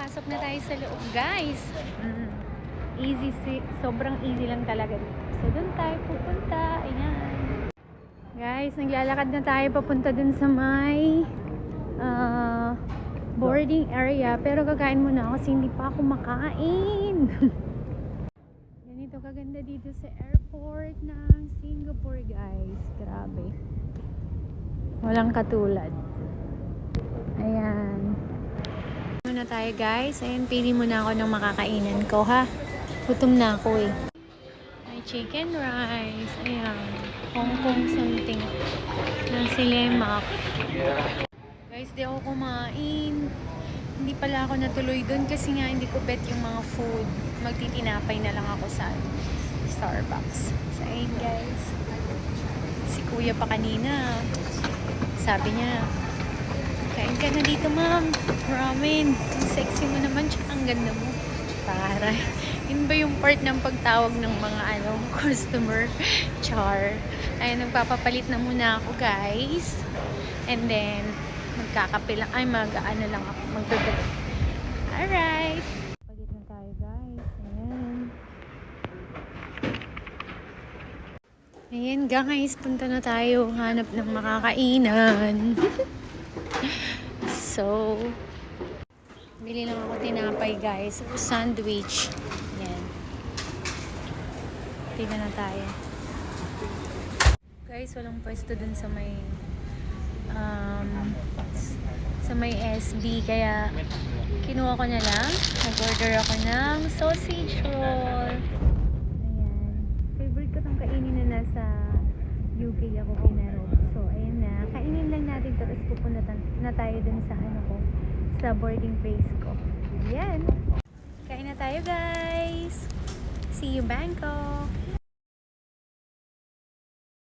Pasok na tayo sa loob, guys. Easy, sobrang easy lang talaga dito. So, doon tayo pupunta. Ayan. Guys, naglalakad na tayo papunta dun sa may boarding area. Pero kakain muna ako kasi hindi pa ako makain. Ganito kaganda dito sa airport ng Singapore, guys. Grabe. Walang katulad. Ayan. Muna tayo, guys. Ayan, pili muna ako ng makakainan ko, ha. Gutom na ako, eh. May chicken rice. Ayan. Hong Kong something. Ng silemak. Guys, di ako kumain. Hindi pala ako natuloy dun kasi nga hindi ko bet yung mga food. Magtitinapay na lang ako sa Starbucks. So, ayun, guys. Si kuya pa kanina. Sabi niya, kain ka na dito, ma'am. Ramen. Ang sexy mo naman, tsaka ang ganda mo. Para. Yun ba yung part ng pagtawag ng mga customer? Char. Ayun, nagpapapalit na muna ako, guys. And then, magkakape lang. Ay, mag-ano lang ako. Magdadala. Alright. Palit na tayo, guys. Ayan. Ayan, guys. Punta na tayo. Hanap ng makakainan. So, bili lang ako tinapay, guys. Sandwich. Ayan. Tingnan na tayo. Guys, walang pwesto dun sa may SB. Kaya, kinuha ko na lang. Nag-order ako ng sausage roll. Ayan. Favorite ko itong kainin na nasa UK ako pinarog. So, ayan na. Kainin lang natin ito. Tapos pupunta na tayo dun sa sa boarding place ko. Ayan. Kain na tayo, guys. See you, Bangkok.